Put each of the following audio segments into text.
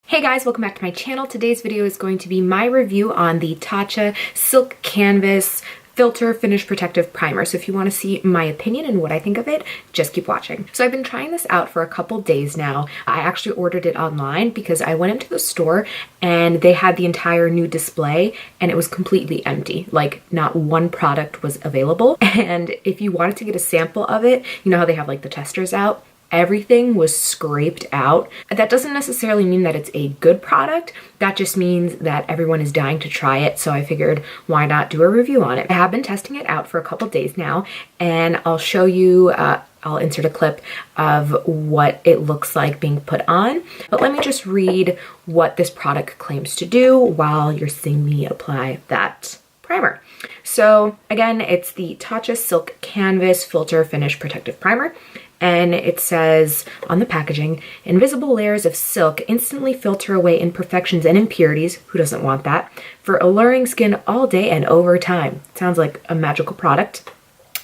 Hey guys, welcome back to my channel. Today's video is going to be my review on the Tatcha Silk Canvas Filter Finish Protective Primer. So if you want to see my opinion and what I think of it, just keep watching. So I've been trying this out for a couple days now. I actually ordered it online because I went into the store and they had the entire new display and it was completely empty. Like not one product was available. And if you wanted to get a sample of it, you know how they have like the testers out? Everything was scraped out. That doesn't necessarily mean that it's a good product. That just means that everyone is dying to try it. So I figured, why not do a review on it? I have been testing it out for a couple days now, and I'll show you, I'll insert a clip of what it looks like being put on. But let me just read what this product claims to do while you're seeing me apply that primer. So again, it's the Tatcha Silk Canvas Filter Finish Protective Primer. And it says on the packaging, invisible layers of silk instantly filter away imperfections and impurities, who doesn't want that, for alluring skin all day and over time. Sounds like a magical product.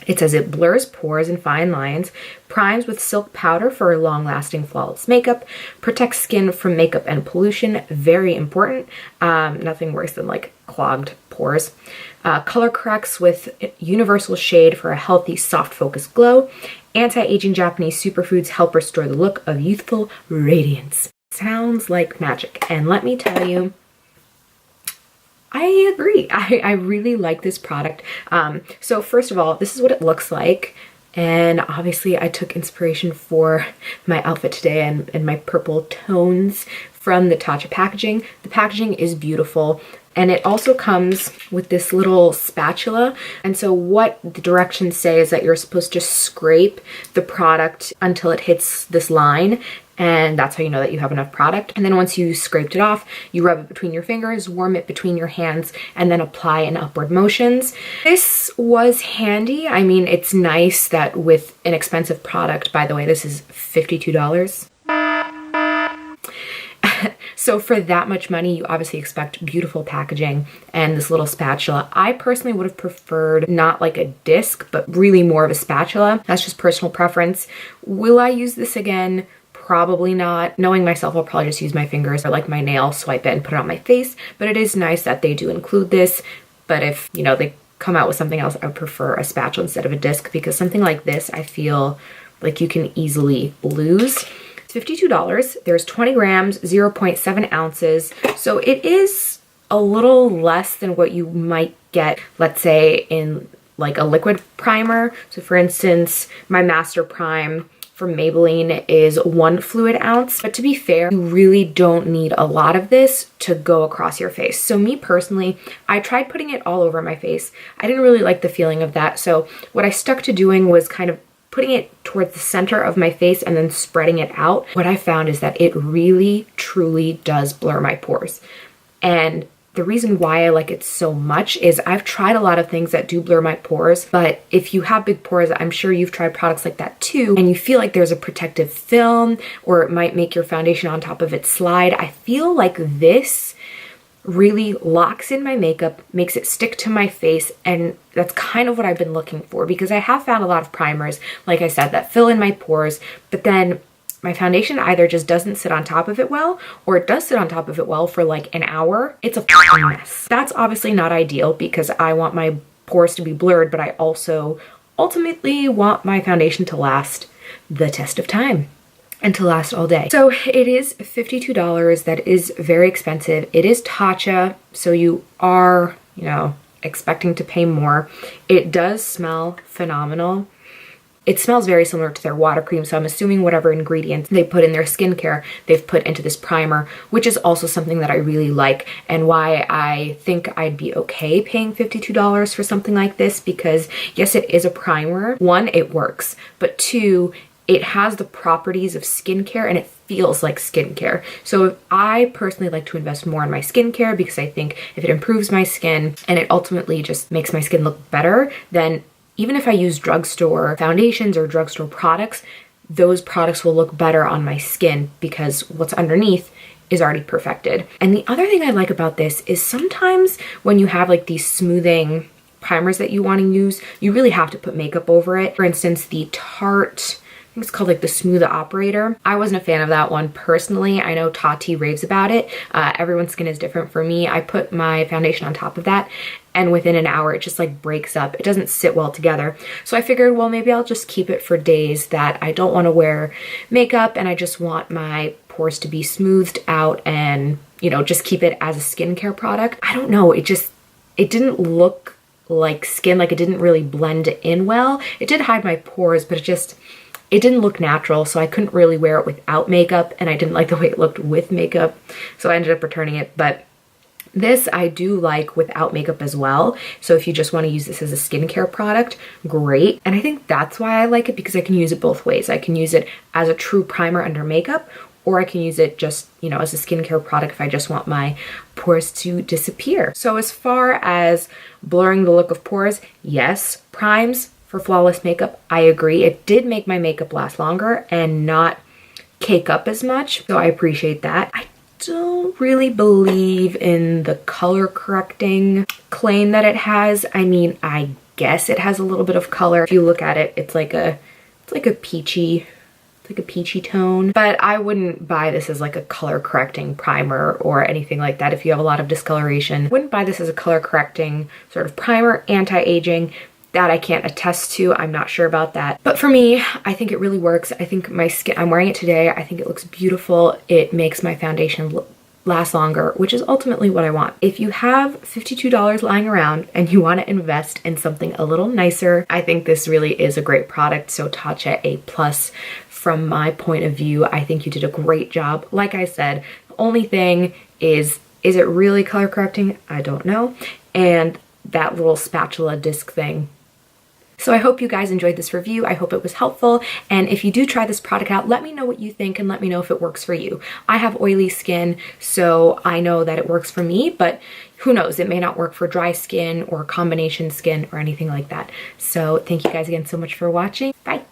It says it blurs pores and fine lines, primes with silk powder for long-lasting flawless makeup, protects skin from makeup and pollution, very important, nothing worse than like clogged pores. Color corrects with universal shade for a healthy, soft focused glow. Anti-aging Japanese superfoods help restore the look of youthful radiance. Sounds like magic. And let me tell you, I agree. I really like this product. So first of all, this is what it looks like. And obviously I took inspiration for my outfit today and my purple tones from the Tatcha packaging. The packaging is beautiful. And it also comes with this little spatula. And so what the directions say is that you're supposed to scrape the product until it hits this line. And that's how you know that you have enough product. And then once you scraped it off, you rub it between your fingers, warm it between your hands, and then apply in upward motions. This was handy. I mean, it's nice that with an expensive product, by the way, this is $52. So for that much money, you obviously expect beautiful packaging and this little spatula. I personally would have preferred not like a disc, but really more of a spatula. That's just personal preference. Will I use this again? Probably not. Knowing myself, I'll probably just use my fingers or like my nail, swipe it and put it on my face. But it is nice that they do include this. But if, you know, they come out with something else, I would prefer a spatula instead of a disc, because something like this, I feel like you can easily lose. $52. There's 20 grams, 0.7 ounces. So it is a little less than what you might get, let's say, in like a liquid primer. So for instance, my Master Prime from Maybelline is 1 fluid ounce. But to be fair, you really don't need a lot of this to go across your face. So me personally, I tried putting it all over my face. I didn't really like the feeling of that. So what I stuck to doing was kind of putting it towards the center of my face and then spreading it out. What I found is that it really, truly does blur my pores. And the reason why I like it so much is I've tried a lot of things that do blur my pores, but if you have big pores, I'm sure you've tried products like that too, and you feel like there's a protective film or it might make your foundation on top of it slide. I feel like this really locks in my makeup, makes it stick to my face, and that's kind of what I've been looking for, because I have found a lot of primers, like I said, that fill in my pores, but then my foundation either just doesn't sit on top of it well, or it does sit on top of it well for like an hour. It's a fucking mess. That's obviously not ideal because I want my pores to be blurred, but I also ultimately want my foundation to last the test of time and to last all day. So it is $52. That is very expensive. It is Tatcha, so you are, you know, expecting to pay more. It does smell phenomenal. It smells very similar to their water cream, so I'm assuming whatever ingredients they put in their skincare, they've put into this primer, which is also something that I really like and why I think I'd be okay paying $52 for something like this, because yes, it is a primer. One, it works, but two, it has the properties of skincare and it feels like skincare. So I personally like to invest more in my skincare because I think if it improves my skin and it ultimately just makes my skin look better, then even if I use drugstore foundations or drugstore products, those products will look better on my skin because what's underneath is already perfected. And the other thing I like about this is sometimes when you have like these smoothing primers that you want to use, you really have to put makeup over it. For instance, the Tarte think it's called like the Smooth Operator. I wasn't a fan of that one personally. I know Tati raves about it. Everyone's skin is different. For me, I put my foundation on top of that, and within an hour it just like breaks up. It doesn't sit well together. So I figured, well, maybe I'll just keep it for days that I don't want to wear makeup and I just want my pores to be smoothed out, and you know, just keep it as a skincare product. I don't know, it didn't look like skin, like it didn't really blend in well. It did hide my pores, but it didn't look natural, so I couldn't really wear it without makeup, and I didn't like the way it looked with makeup, so I ended up returning it. But this I do like without makeup as well. So if you just want to use this as a skincare product, great. And I think that's why I like it, because I can use it both ways. I can use it as a true primer under makeup, or I can use it just, you know, as a skincare product if I just want my pores to disappear. So as far as blurring the look of pores, yes, primes for flawless makeup, I agree. It did make my makeup last longer and not cake up as much, so I appreciate that. I don't really believe in the color correcting claim that it has. I mean, I guess it has a little bit of color. If you look at it, it's like a peachy tone, but I wouldn't buy this as like a color correcting primer or anything like that. If you have a lot of discoloration, wouldn't buy this as a color correcting sort of primer. Anti-aging, that I can't attest to. I'm not sure about that. But for me, I think it really works. I think my skin, I'm wearing it today. I think it looks beautiful. It makes my foundation last longer, which is ultimately what I want. If you have $52 lying around and you want to invest in something a little nicer, I think this really is a great product. So Tatcha A+. From my point of view, I think you did a great job. Like I said, the only thing is it really color correcting? I don't know. And that little spatula disc thing. So I hope you guys enjoyed this review. I hope it was helpful. And if you do try this product out, let me know what you think and let me know if it works for you. I have oily skin, so I know that it works for me, but who knows, it may not work for dry skin or combination skin or anything like that. So thank you guys again so much for watching. Bye.